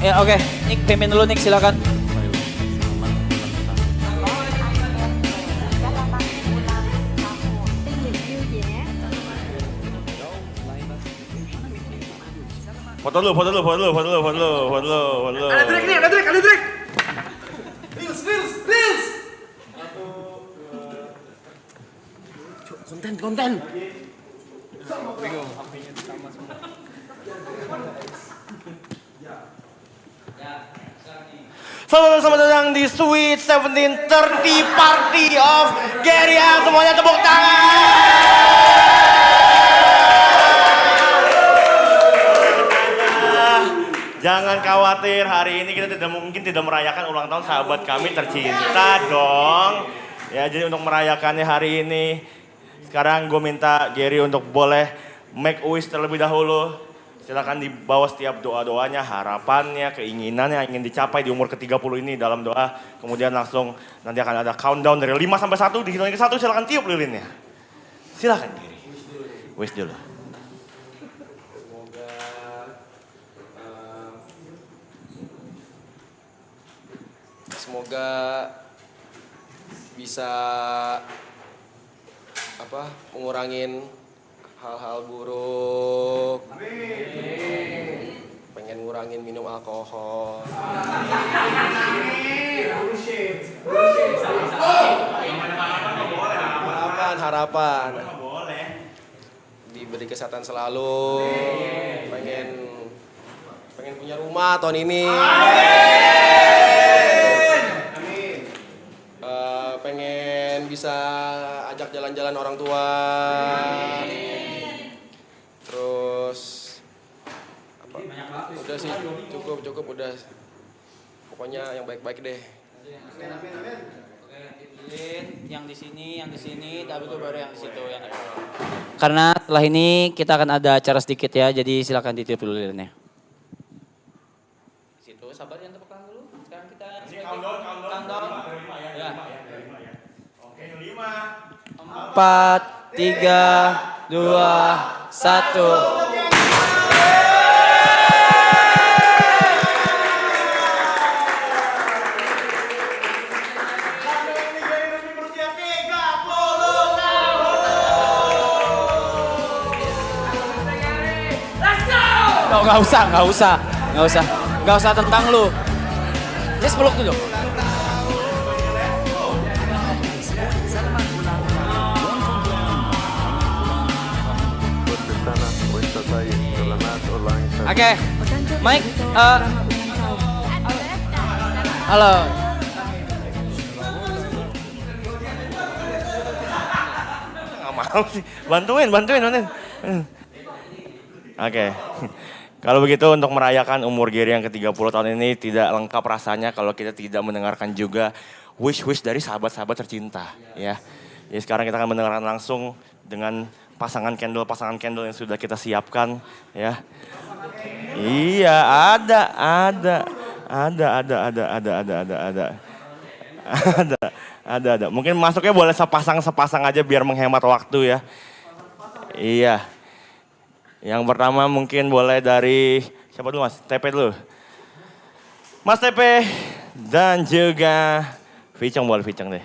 Ya oke, Nick pimpin dulu Nick silakan. Foto dulu. Ada track nih, ada track. Reels. Konten. Selamat datang di Sweet 1730 Party of Gary. Semuanya tepuk tangan. Jangan khawatir, hari ini kita tidak merayakan ulang tahun sahabat kami tercinta dong. Ya, jadi untuk merayakannya hari ini, sekarang gue minta Gary untuk boleh make a wish terlebih dahulu. Silakan dibawa setiap doa-doanya, harapannya, keinginannya yang ingin dicapai di umur ke-30 ini dalam doa. Kemudian langsung nanti akan ada countdown dari 5 sampai 1, dihitung ke 1 silakan tiup lilinnya. Silakan Gary. Wish dulu. Semoga bisa mengurangin hal-hal buruk. Pengen ngurangin minum alkohol. Harapan. Diberi kesehatan selalu. Pengen punya rumah tahun ini. Pengen bisa ajak jalan-jalan orang tua. Terus udah sih, cukup udah. Pokoknya yang baik-baik deh. Yang di sini, tapi itu baru yang di situ yang. Karena setelah ini kita akan ada acara sedikit ya, jadi silakan ditiup dulu lilinnya. Di situ, sabar yang tepuk tangan dulu. Sekarang kita countdown. Ya. Oke, 5, 4, 3, 2, 1. Nggak usah tentang lu. Just peluk dulu. Oke, Mike, halo. nggak mau sih. Bantuin. Oke. Kalau begitu untuk merayakan umur Gary yang ke-30 tahun ini tidak lengkap rasanya kalau kita tidak mendengarkan juga wish dari sahabat-sahabat tercinta. Ya. Jadi sekarang kita akan mendengarkan langsung dengan pasangan candle yang sudah kita siapkan. Ya. Iya, ada. Mungkin masuknya boleh sepasang aja biar menghemat waktu ya. Iya. Yang pertama mungkin boleh dari, siapa dulu Mas? TP dulu. Mas TP dan juga Viceng boleh deh.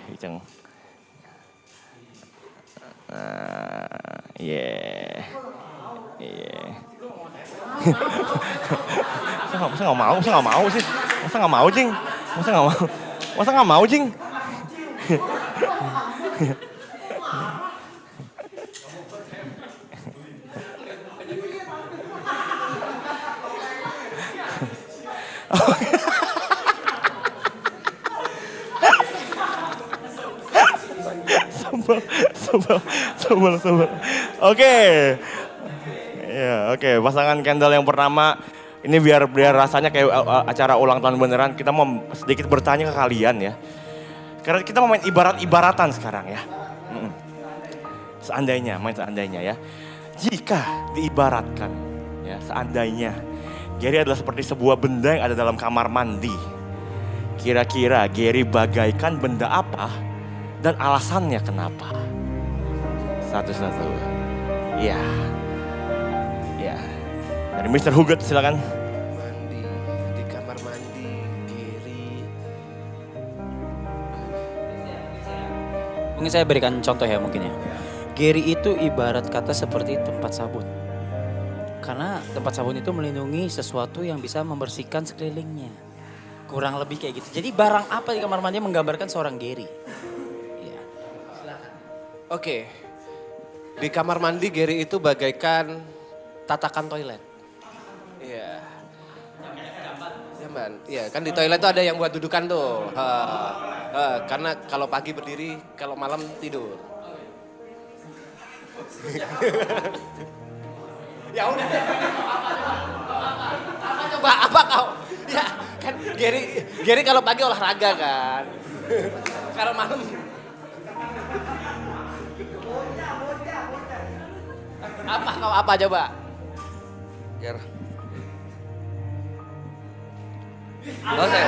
Masa nggak mau, Jing? Sebel. Oke. Ya, oke. Pasangan candle yang pertama ini biar rasanya kayak acara ulang tahun beneran. Kita mau sedikit bertanya ke kalian ya. Karena kita mau main ibarat-ibaratan sekarang ya. Seandainya ya. Jika diibaratkan ya, seandainya Gary adalah seperti sebuah benda yang ada dalam kamar mandi. Kira-kira Gary bagaikan benda apa dan alasannya kenapa? Satu-satu. Iya. Dari Mr. Hugot silakan. Mandi di kamar Mungkin saya berikan contoh ya mungkin ya. Gary itu ibarat kata seperti tempat sabun. Karena tempat sabun itu melindungi sesuatu yang bisa membersihkan sekelilingnya. Kurang lebih kayak gitu. Jadi barang apa di kamar mandi menggambarkan seorang Gary? Iya. Oke. Di kamar mandi Gary itu bagaikan tatakan toilet. Iya. Nyaman. Iya, kan di toilet tuh ada yang buat dudukan tuh. Karena kalau pagi berdiri, kalau malam tidur. Ya udah. Apa coba? Apa kau? Ya kan Gary kalau pagi olahraga kan. Kalau malam. Apa kau apa coba? Ger. Oh, saya.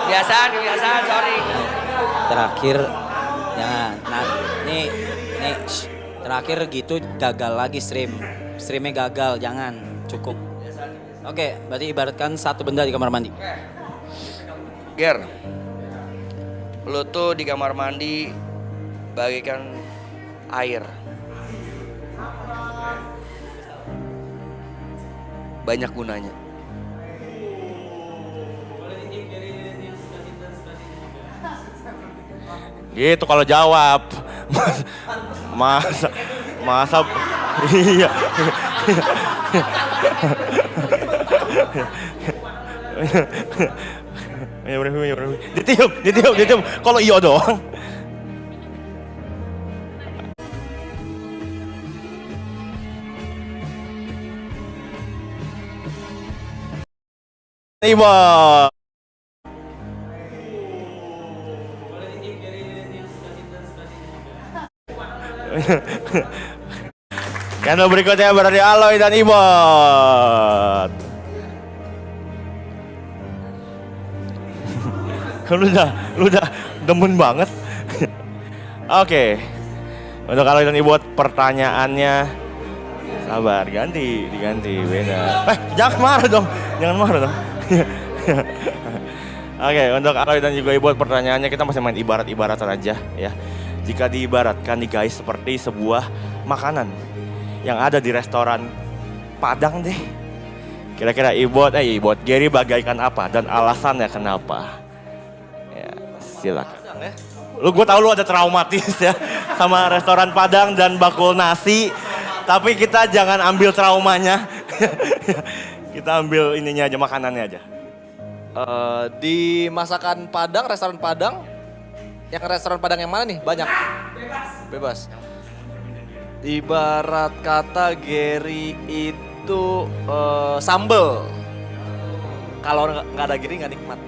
Kebiasaan, sorry. Terakhir jangan. Nah, nih shh. Terakhir gitu gagal lagi streamnya gagal, jangan, cukup. Oke, berarti ibaratkan satu benda di kamar mandi. Ger. Lu tuh di kamar mandi bagaikan air. Banyak gunanya. Gitu kalau jawab. Masa iya. Ya bener. Ditiup. Kalau iya doang. Ibu. Candle berikutnya berarti Aloy dan Ibot. Lu udah demen banget. Oke. Untuk Aloy dan Ibot pertanyaannya sabar, diganti beda. Jangan marah dong. Oke, untuk Aloy dan juga Ibot pertanyaannya kita masih main ibarat-ibaratan aja ya. Jika diibaratkan nih guys seperti sebuah makanan yang ada di restoran Padang deh. Kira-kira Ibot, Gary bagaikan apa dan alasannya kenapa? Ya, silakan. Gue tahu lu ada traumatis ya sama restoran Padang dan bakul nasi. Tapi kita jangan ambil traumanya. Kita ambil ininya aja, makanannya aja. Di masakan Padang, restoran Padang, yang restoran Padang yang mana nih? Banyak. Bebas. Ibarat kata Gary itu sambel. Kalau nggak ada Gary nggak nikmat.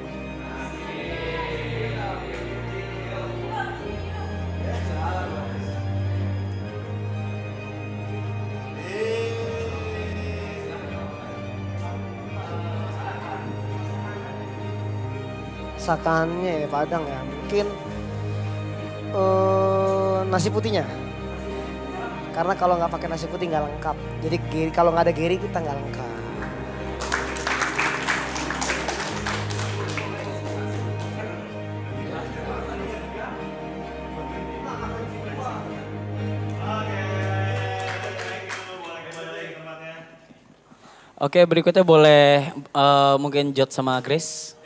Masakannya ya Padang ya, mungkin nasi putihnya. Karena kalau nggak pakai nasi putih nggak lengkap. Jadi kalau nggak ada Gary kita nggak lengkap. Oke, berikutnya boleh mungkin Jod sama Grace.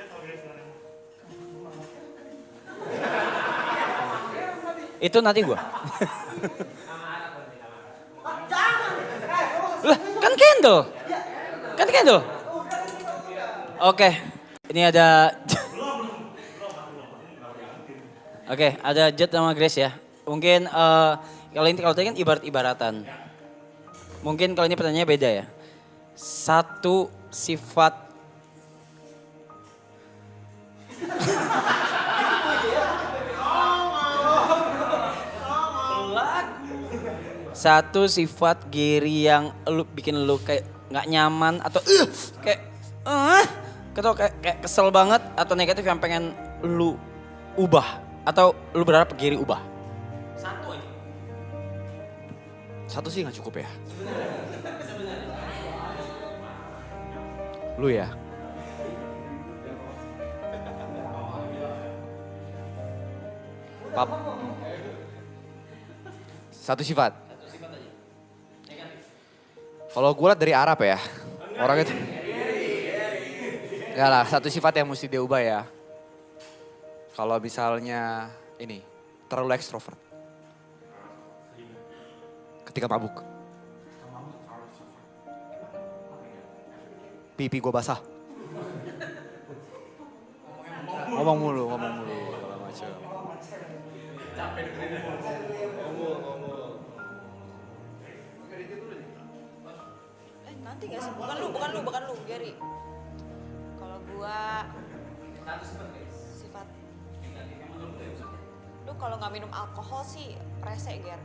Itu nanti gua. Lah, kan candle. Oke, ini ada. Oke, ada Jod sama Grace ya. Mungkin kalau tadi kan ibarat-ibaratan. Mungkin kalau ini pertanyaannya beda ya. Satu sifat Gary yang bikin lu kayak nggak nyaman atau kayak kesel banget atau negatif yang pengen lu ubah atau lu berharap Gary ubah? Satu aja. Satu sih nggak cukup ya. Lu ya. Pap. Satu sifat. Kalau gue liat dari Arab ya, orang itu. Enggak lah, satu sifat yang mesti diubah ya. Kalau misalnya ini, terlalu ekstrovert. Ketika mabuk. Pipi gue basah. Ngomong mulu segala macam. Nanti gak sih? Bukan lu, Gary. Kalau gua sifat. Lu kalau nggak minum alkohol sih rese, Ger.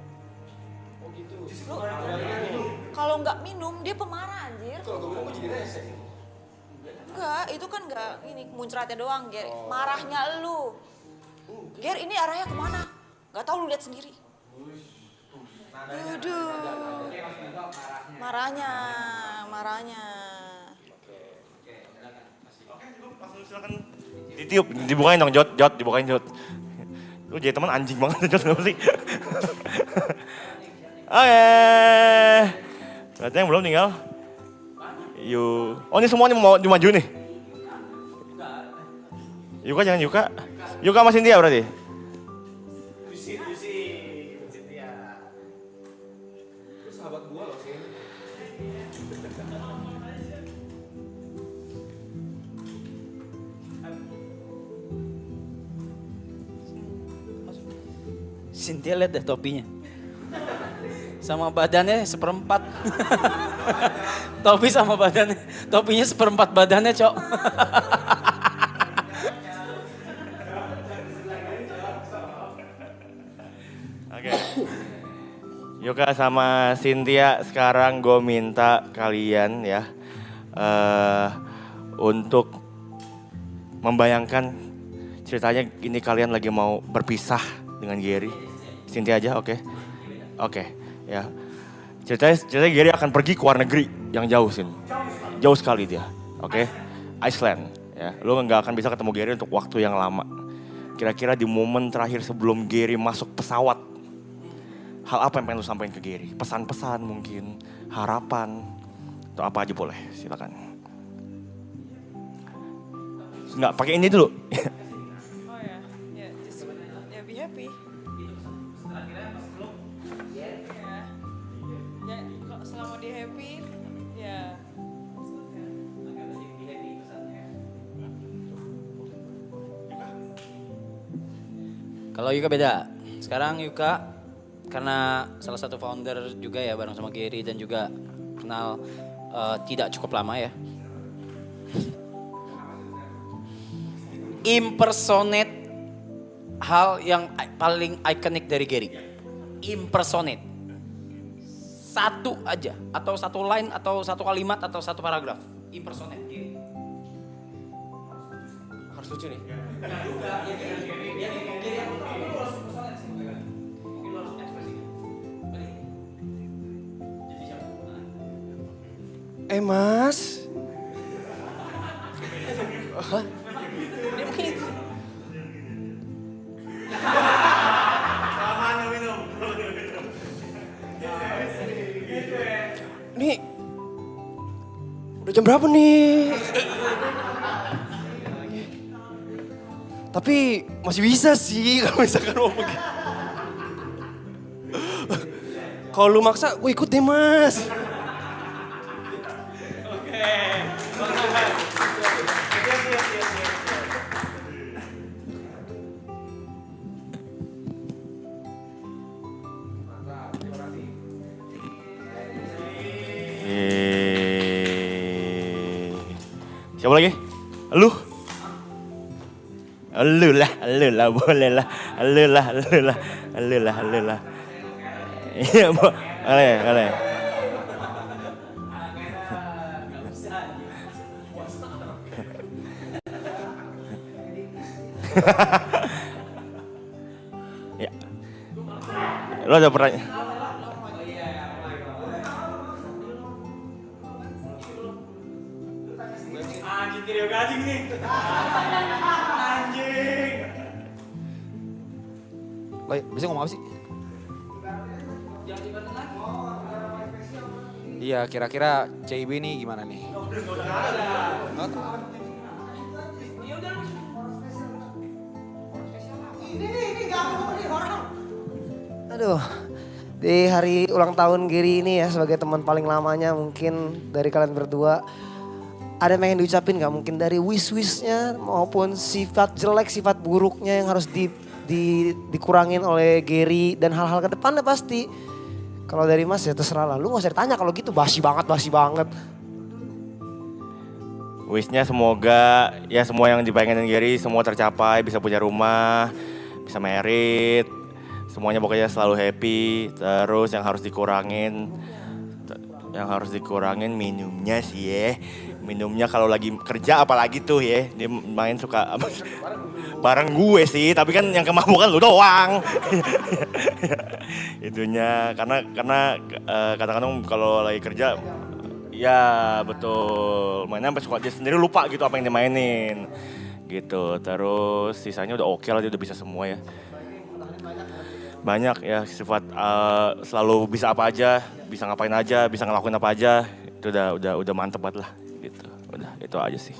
Oh gitu. Lu kalau nggak minum dia pemarah anjir. Kalau gue minum gue jadi rese. Enggak, itu kan nggak ini muncratnya doang, Ger. Marahnya lu. Ger, ini arahnya kemana? Nggak tahu, lu lihat sendiri. Aduh. Marahnya. Silakan ditiup, dibukain dong Jot, dibukain Jot. Lu jadi teman anjing banget Jot, kenapa sih? Oke. Berarti yang belum tinggal. Oh ini semuanya mau dimaju nih. Yuka jangan Yuka. Yuka sama Cynthia berarti. Sahabat gue loh sih. Cynthia lihat deh topinya. Sama badannya seperempat. Topi sama badannya. Topinya seperempat badannya, Cok. Oke. Yuka sama Cynthia, sekarang gue minta kalian ya untuk membayangkan ceritanya ini kalian lagi mau berpisah dengan Gary. Cynthia aja, oke. Oke, ya. Ceritanya Gary akan pergi ke luar negeri yang jauh, Sin. Jauh sekali dia, oke. Iceland, ya. Lu nggak akan bisa ketemu Gary untuk waktu yang lama. Kira-kira di momen terakhir sebelum Gary masuk pesawat, hal apa yang pengen lu sampaikan ke Gary? Pesan-pesan mungkin, harapan, atau apa aja boleh, silakan. Nggak, pakai ini dulu. Oh ya, ya be happy. Ya, kalau selama dia happy, ya. Kalau Yuka beda. Sekarang Yuka karena salah satu founder juga ya bareng sama Gary dan juga kenal tidak cukup lama ya. Impersonate hal yang paling ikonik dari Gary. Impersonate. Satu aja atau satu line atau satu kalimat atau satu paragraf. Impersonate Gary. Harus lucu nih. Mas. Dia mungkin itu. Nih. Udah jam berapa nih? Tapi masih bisa sih kalau misalkan mau pergi. Kalau lu maksa, gue ikut deh Mas. Siapa lagi? Lu? Lu lah, boleh lah. Lu lah. Iya, boleh. Ya. Lo ada pertanyaan? Bisa ngomong apa sih? Iya, kira-kira CIB ini gimana nih? Aduh, di hari ulang tahun Gary ini ya sebagai teman paling lamanya mungkin dari kalian berdua. Ada yang pengen diucapin gak? Mungkin dari wish-wishnya maupun sifat jelek, sifat buruknya yang harus dikurangin oleh Gary dan hal-hal ke depannya pasti. Kalau dari Mas ya terserah lah, lu gak usah ditanya kalau gitu basi banget. Wishnya semoga ya semua yang dipengenin Gary semua tercapai, bisa punya rumah, bisa merit, semuanya pokoknya selalu happy. Terus yang harus dikurangin minumnya sih ya. Minumnya kalau lagi kerja apalagi tuh ya, dia main suka bareng gue sih, tapi kan yang kemabukan lu doang. Itunya karena kadang-kadang kalau lagi kerja ya betul, mainnya sampai suka dia sendiri lupa gitu apa yang dimainin. Gitu. Terus sisanya udah oke lah, dia udah bisa semua ya. Banyak ya sifat selalu bisa apa aja, bisa ngapain aja, bisa ngelakuin apa aja. Itu udah mantep banget lah gitu. Udah itu aja sih.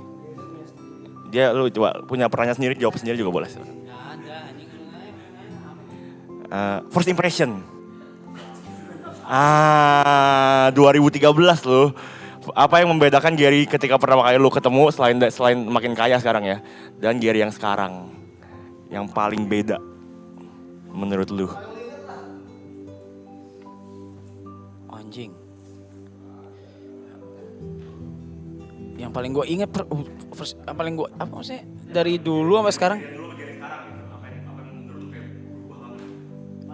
Dia lu coba punya pertanyaan sendiri, jawab sendiri juga boleh. First impression. 2013 loh. Apa yang membedakan Gary ketika pertama kali lu ketemu selain makin kaya sekarang ya, dan Gary yang sekarang yang paling beda menurut lu? Anjing. Yang paling gue inget, yang paling gue apa maksudnya dari dulu sampai sekarang?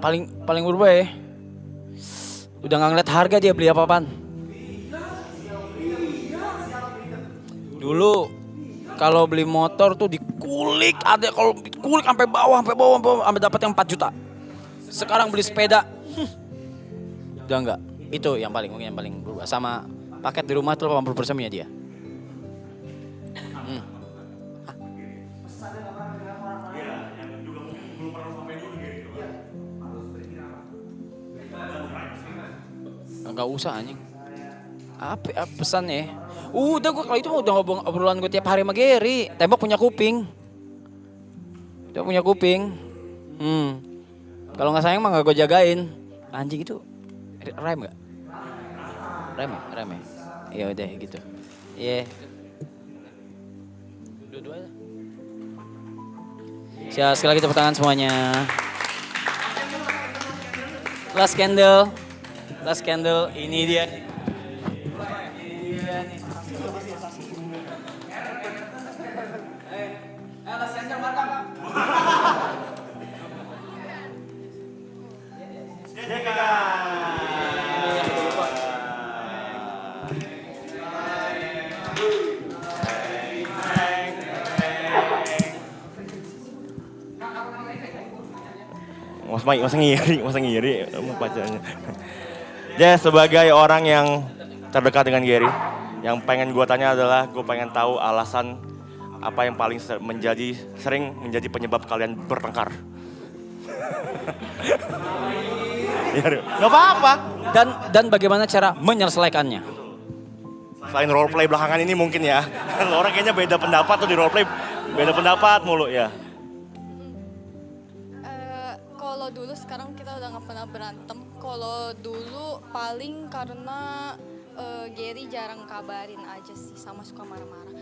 Paling berubah ya. Udah nggak ngeliat harga dia beli apa-apaan. Dulu kalau beli motor tuh dikulik, ada kalau dikulik sampai bawah sampai dapat yang 4 juta. Sekarang beli sepeda, udah enggak. Itu yang paling berubah. Sama paket di rumah tuh 80% punya dia. Enggak usah anjing. Apa pesannya? Udah gue kalau itu udah obrolan gue tiap hari sama Gary. Tembok punya kuping. Dia punya kuping. Kalau nggak sayang mah nggak gue jagain. Anjing itu rhyme nggak? Rhyme ya. Ya udah gitu. Iya. Dua-dua aja. Siap, sekali lagi tepuk tangan semuanya. Last candle, ini dia. Masa ngiri pacarnya. Dia sebagai orang yang terdekat dengan Gary, yang pengen gue tanya adalah gue pengen tahu alasan apa yang paling sering menjadi penyebab kalian bertengkar. Gak apa-apa. Dan bagaimana cara menyelesaikannya? Selain role play belakangan ini mungkin ya. Orang kayaknya beda pendapat tuh di role play, beda pendapat mulu ya. Kalau dulu sekarang kita udah nggak pernah berantem. Kalau dulu paling karena Gary jarang kabarin aja sih, sama suka marah-marah.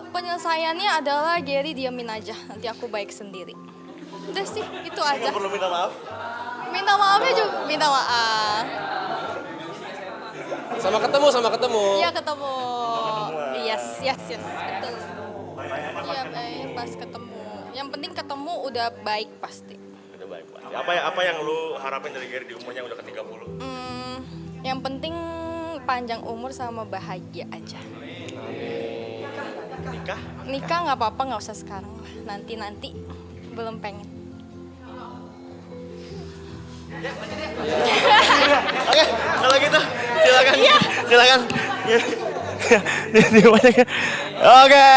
Penyelesaiannya adalah Gary diamin aja, nanti aku baik sendiri. Udah sih, itu aja. Gak perlu minta maaf? Minta maafnya juga, minta maaf. Sama ketemu. Iya ketemu. Yes, betul. Iya, pas ketemu. Yang penting ketemu udah baik pasti. Udah baik pasti. Apa yang lu harapin dari Gary di umurnya udah ke-30? Yang penting panjang umur sama bahagia aja. Nikah? Nikah nggak apa-apa, nggak usah sekarang lah. Nanti belum pengen. Oke, kalau gitu silakan. Oke.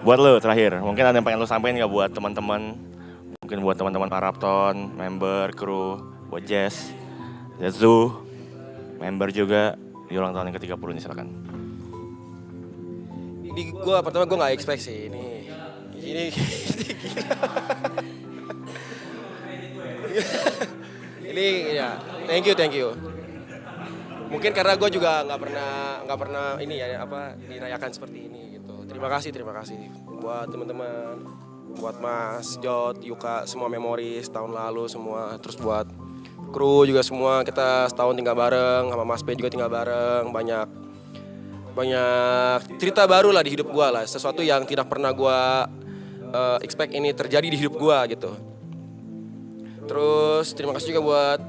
Buat lu terakhir, mungkin ada yang pengen lu sampein nggak buat teman-teman? Mungkin buat teman-teman Parapton, member, kru, buat Jazz, Zetsu, member juga di ulang tahun yang ke-30 nih, silakan. Ini pertama gue nggak expect sih ini ini ya thank you. Mungkin karena gue juga nggak pernah ini ya apa dirayakan seperti ini gitu. Terima kasih buat teman-teman, buat Mas Jot, Yuka, semua memoris tahun lalu semua. Terus buat kru juga semua, kita setahun tinggal bareng, sama Mas P juga tinggal bareng. Banyak cerita baru lah di hidup gue lah. Sesuatu yang tidak pernah gue expect ini terjadi di hidup gue gitu. Terus terima kasih juga buat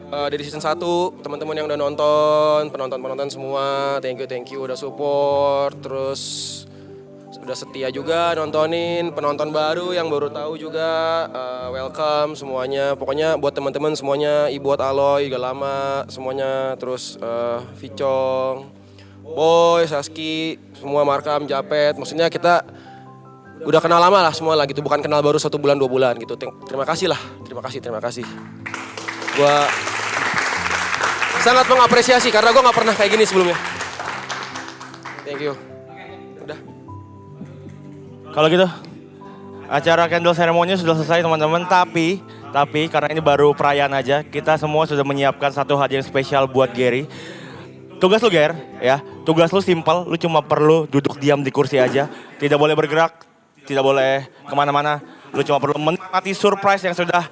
dari season 1 teman-teman yang udah nonton, penonton semua, thank you udah support, terus udah setia juga nontonin, penonton baru yang baru tahu juga welcome semuanya. Pokoknya buat teman-teman semuanya, Ibu buat Aloy udah lama semuanya, terus Vicong, Boy, Saski, semua Markam, Japet, maksudnya kita udah kenal lama lah semua lah gitu, bukan kenal baru 1 bulan 2 bulan gitu. Terima kasih lah, terima kasih. Gua sangat mengapresiasi karena gua nggak pernah kayak gini sebelumnya. Thank you. Udah. Kalau gitu, acara candle ceremony sudah selesai teman-teman. Tapi karena ini baru perayaan aja, kita semua sudah menyiapkan satu hadiah spesial buat Gary. Tugas lu Ger, ya. Tugas lu simpel, lu cuma perlu duduk diam di kursi aja. Tidak boleh bergerak, tidak boleh kemana-mana. Lu cuma perlu menikmati surprise yang sudah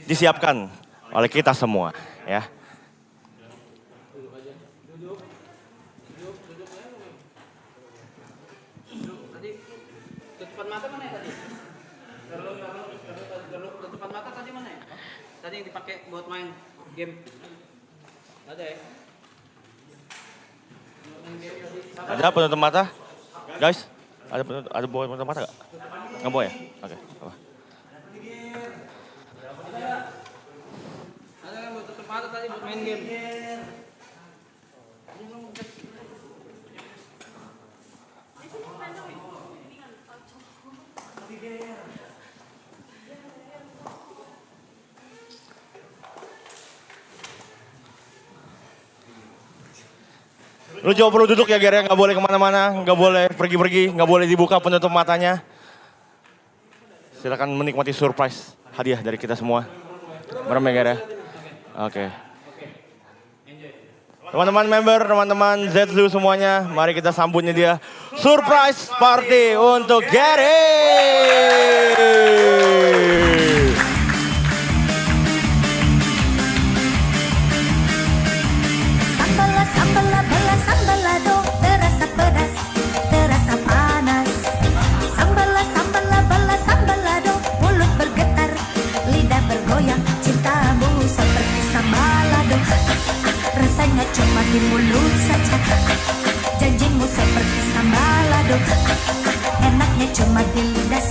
disiapkan oleh kita semua, ya. Tutupan mata mana ya tadi? Tutupan mata tadi mana ya? Tadi yang dipakai buat main game. Ada ya? Ada penutup mata? Guys, ada bawa penutup mata gak? Nggak bawa ya? Oke. Apa? Ada yang buat tutup mata tadi buat main game. Lu cuma perlu duduk ya Ger, ya, nggak boleh kemana-mana, nggak boleh pergi-pergi, nggak boleh dibuka penutup matanya. Silakan menikmati surprise hadiah dari kita semua. Merem ya Ger ya? Oke. Teman-teman member, teman-teman Zetsu semuanya, mari kita sambutnya dia. Surprise party untuk Gary! Sambala bala sambalado, terasa pedas, terasa panas. Sambala bala sambalado, mulut bergetar, lidah bergoyang, cintamu seperti sambalado. Rasanya cuma di mulut saja, janjimu seperti sambalado. Enaknya cuma di lidah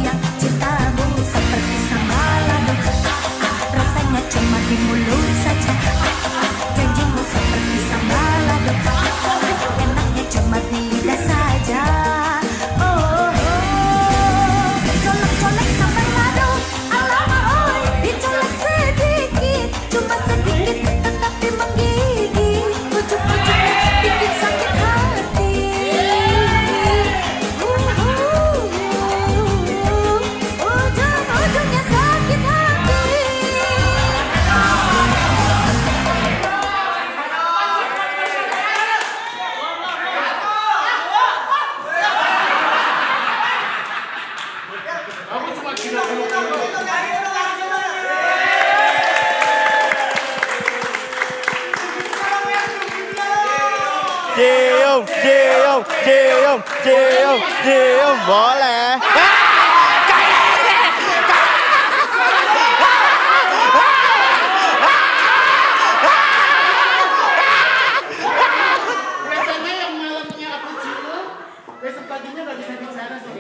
goyang cintamu seperti sambalado. Rasanya cuma di mulut saja. Janjimu seperti sambalado. Enaknya cuma di lidah saja. Oh, colek-colek sambalado. Alamak, dicolek sedikit, cuma sedikit tetapi menggigit. Pucuk-pucuk bikin sakit hati. Ujung-ujungnya sakit hati. Cium, cium, cium, cium, cium, boleh. Biasanya yang malamnya aku cium, besok paginya nggak bisa bicara sih.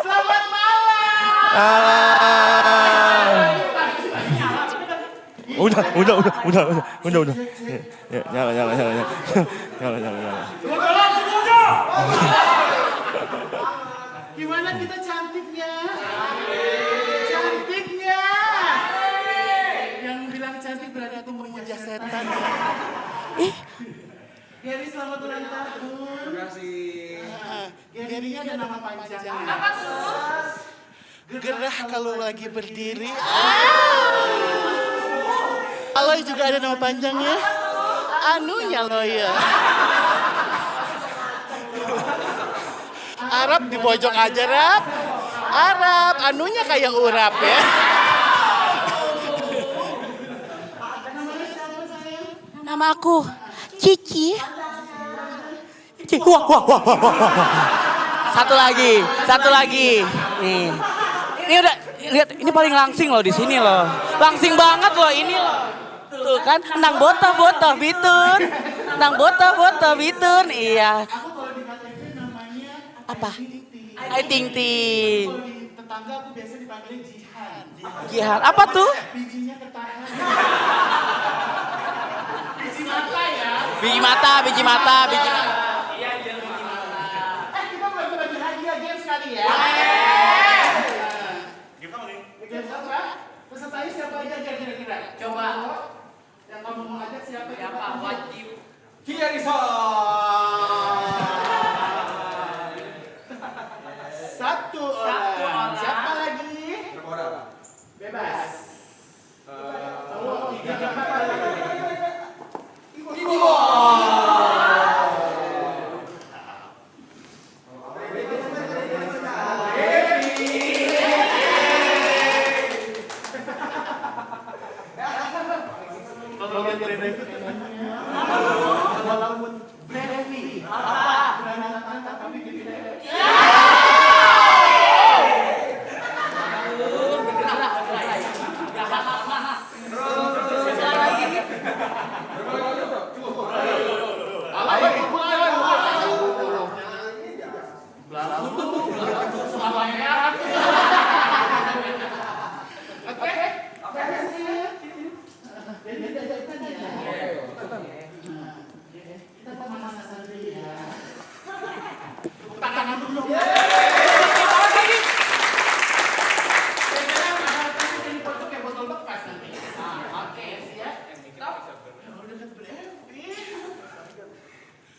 Selamat malam. Udah. Ya, nyala. Gimana kita cantiknya? Cantiknya. Yang bilang cantik berarti itu memuja setan. Gary selamat ulang tahun. Terima kasih. Gary-nya ada nama panjangnya. Apa tuh? Gerah kalau lagi berdiri. Aloy juga ada nama panjangnya. Anunya Loy ya. Arab di pojok aja, Rap. Arab, anunya kayak urap ya. Nama aku Cici. Wah. Satu lagi. Nih. Ini udah lihat, ini paling langsing loh di sini loh. Langsing banget loh ini loh. Tuh kan, nang botoh bitun. Nang botoh bitun. Iya. Aku kalau di KTP namanya Apa? Ai Ting Ting. di tetangga aku biasa dipanggilnya Jihan. Jihan. Apa tuh? Bijinya ketahan. Biji mata ya. Biji mata. Kita bagi-bagi hadiah games kali ya. Games apa? Pesertanya siapa aja kira-kira? Coba. Yang kamu mau ajak siapa? Wajib. Satu orang. Siapa lagi? Bebas.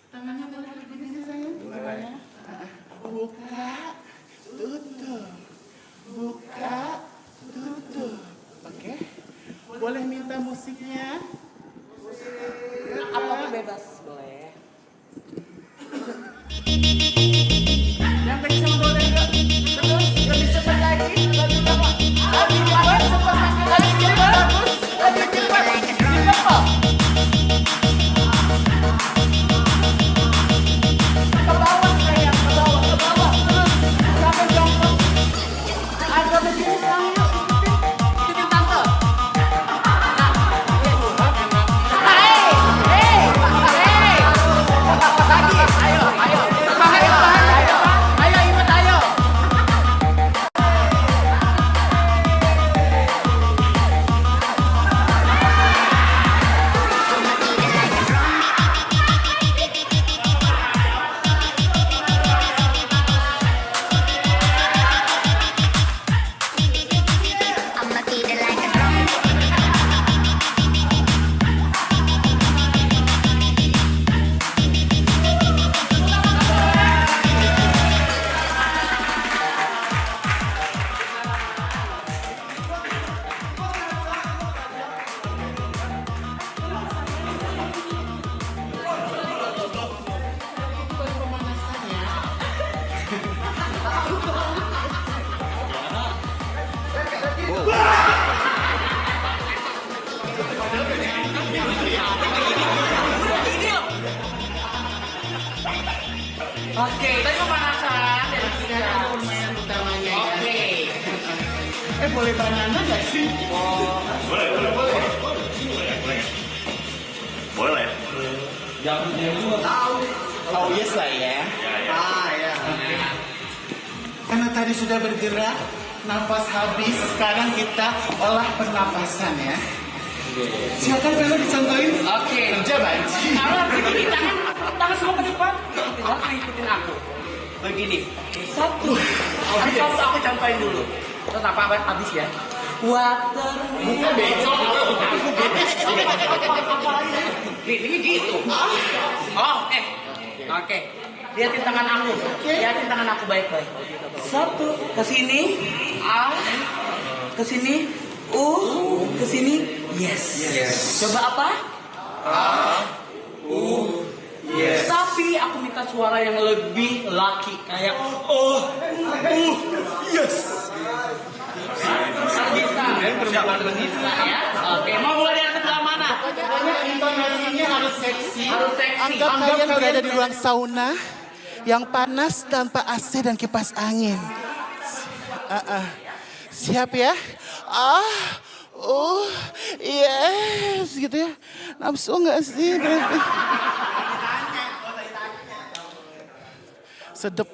Tangannya boleh begini sayang. Bukan. Oke, tadi pemanasan dari kita ada permainan utamanya ya. Oke. Boleh banana nggak sih? Boleh. Oh yes lah ya. Ya. Karena tadi sudah bergerak, nafas habis, sekarang kita olah pernapasan ya. Silakan Velo dicontohin. Oke. Kerja banci. Tangan semua ke depan. Ikutin aku. Begini. Satu. Aku contohin dulu. Terus apa habis ya? Water. Bukan becok. Ini gitu. Oke. Lihatin tangan aku. Lihatin tangan aku baik-baik. Satu. Ke sini. Ke sini. Ke sini. Yes. Coba apa? Yes. Tapi aku minta suara yang lebih laki kayak yes. Bisa ya. Oke, mau mulai dari sebelah mana? Intonasinya harus seksi. Anggap Anggap kalian berada di ruang sauna yang panas tanpa AC dan kipas angin. Siap ya? Yes, gitu ya. Nafsu nggak sih?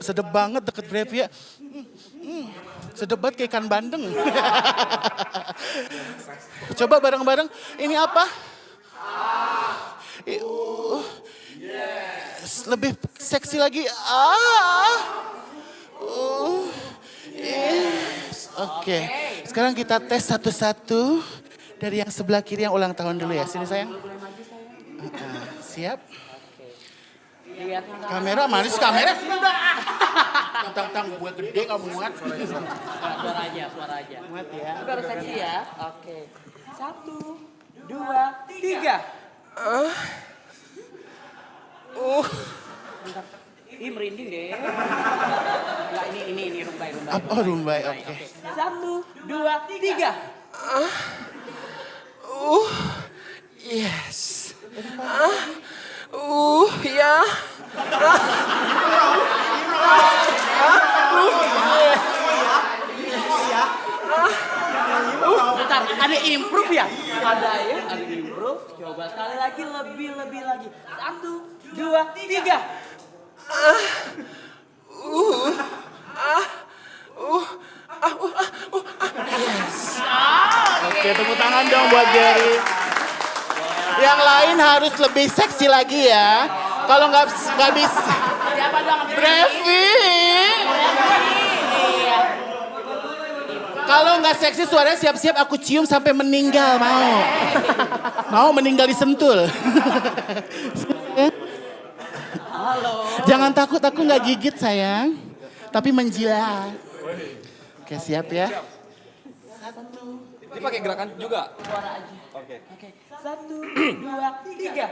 Sedep banget deket Brevi ya. Sedep banget kayak ikan bandeng. Coba bareng-bareng. Ini apa? Lebih seksi lagi. Yes. Oke. Sekarang kita tes satu-satu. Dari yang sebelah kiri yang ulang tahun dulu ya. Sini sayang. Siap. Kamera mana sih kamera? Tang gue gede kamu muat. Suara aja. Muat ya. Baru seksi ya. Oke. 1, 2, 3. Ih merinding deh. Enggak ini rumbai. Oh rumbai, oke. 1, 2, 3. Yes. Ya. Bentar, ada improve ya? Ada improve. Coba sekali lagi, lebih lagi. 1, 2, 3. Oke, tepuk tangan dong buat Gary. Yang lain harus lebih seksi lagi ya. Kalau nggak bisa. Siapa dong? Brevi. Kalau nggak seksi suaranya siap-siap aku cium sampai meninggal mau. Mau meninggal disentul. Halo. Jangan takut, aku nggak gigit sayang. Tapi menjilat. Oke, siap ya. Ini pakai gerakan juga. Suara aja. Oke. 1, 2, 3.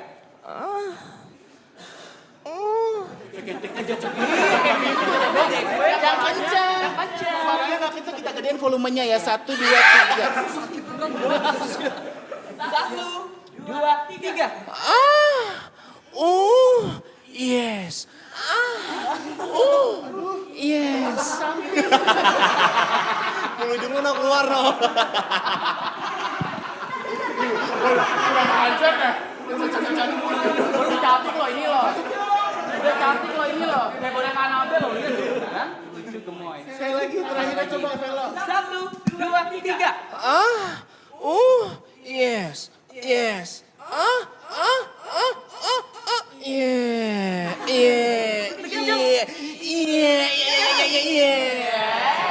Jangan kencang. Suaranya nggak kencang, kita gedein volumenya ya. 1, 2, 3. 1, 2, 3. Yes. Yes. Ujung mana keluar no. Udah cantik loh ini loh. Kayak boleh Anabel loh ini. Kan? Lucu gemoy. Sekali lagi terakhir coba Velo. 1, 2, 3. Yes.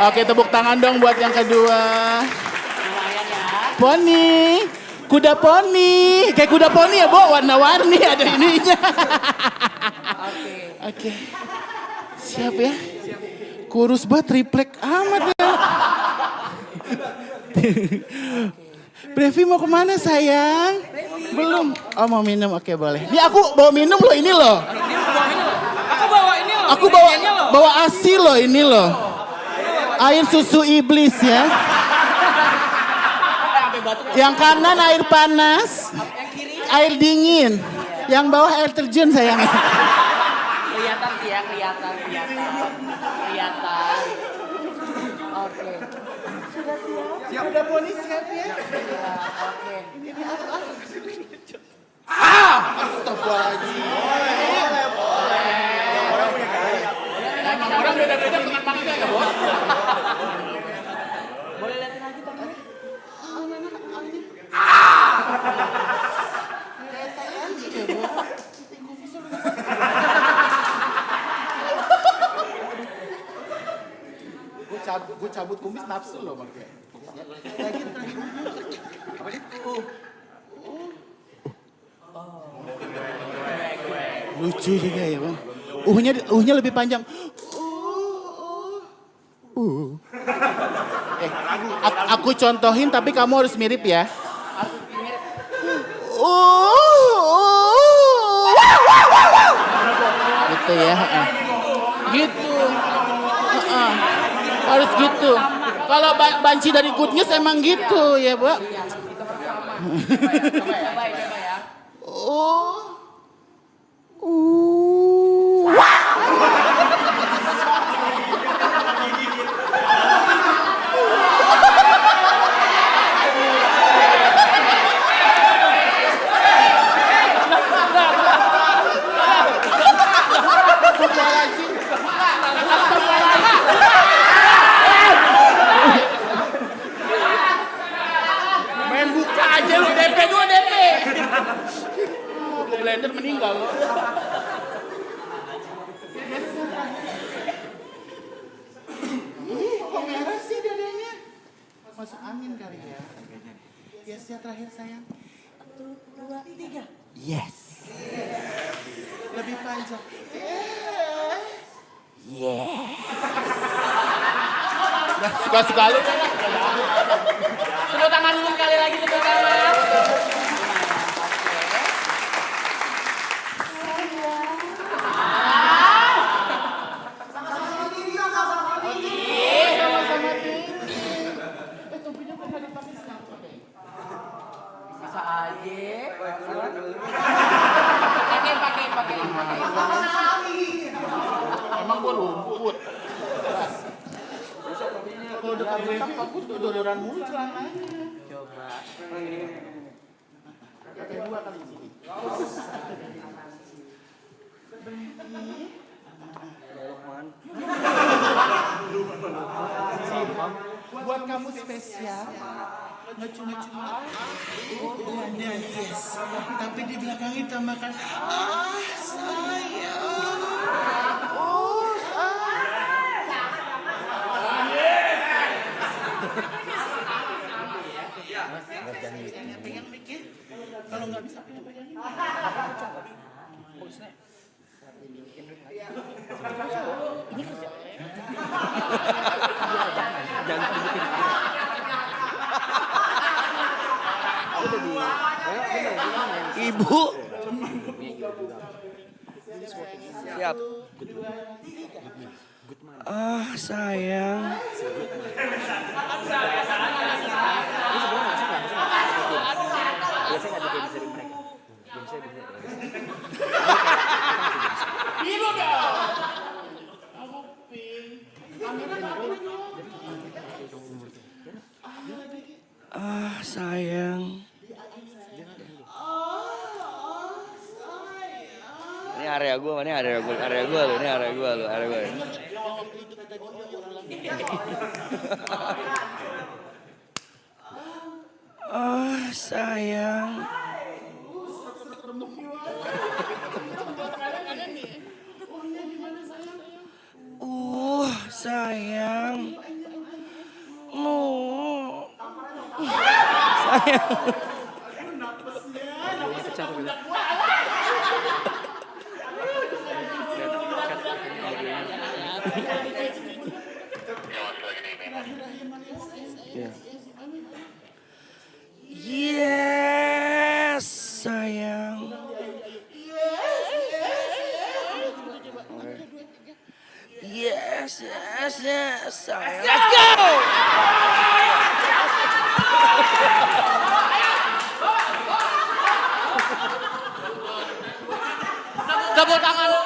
Oke, tepuk tangan dong buat yang kedua. Poni. Kuda poni. Kayak kuda poni ya, Bo. Warna-warni ada ininya. Oke. Siap ya? Kurus banget, triplek amat ya. Brevi mau kemana sayang? Belum. Oh mau minum, oke boleh. Ini aku bawa minum loh, ini loh. Aku bawa ini loh. Aku bawa ASI loh, ini loh. Air susu iblis ya. Yang kanan air panas, air dingin. Yang bawah air terjun sayang. Lihat kelihatan sih ya, kelihatan. Oke. Sudah siap? Siap udah Boni siap ya? Ya, oke. Astagfirullahaladzim. Orang beda-beda pengetahuannya ya, Bos. Boleh lihatin lagi tangannya? Gue cabut kumis nafsu loh makanya. Lucu juga ya bang. Uhnya lebih panjang. Aku contohin tapi kamu harus mirip ya. Gitu ya. Gitu. Harus gitu. Kalau banci dari Good News emang gitu ya, Bu. Coba ya. Main buka aja lu, DP 2 DP. Blender meninggal loh. Kok merah sih dadanya? Masuk angin kali ya. Yes ya terakhir sayang. 1, 2, 3. Yes. Lebih panjang. Suka-suka lu kan? Tepuk tangan dulu sekali lagi, tepuk tangan. Bisa aja. Pakai. Emang gua rumput. Kalau udah Revie, aku dodoran mulu celananya. Coba. Pakai 2 kali di sini. Buat kamu spesial. Cuma dan yes. Tapi di belakangnya tambahkan sayang. Pegang mic-nya. Kalau nggak bisa pegangin. Ibu. Siap. Sayang. Sayang. Ini area gue lu. Sayang. Sayang. Yes, sayang. Yes, sayang. Let's go! Tepuk tangan dulu.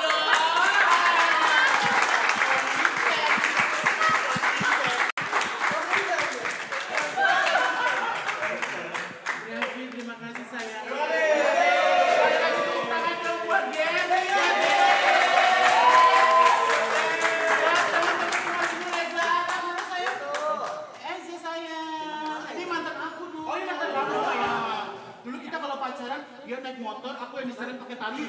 aku yang diserang pakai tali.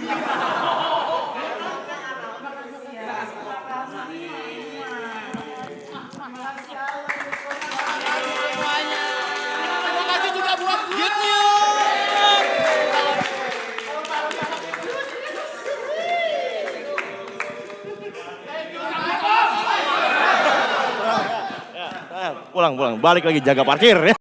Terima kasih juga buat Good Pulang, balik lagi jaga parkir ya.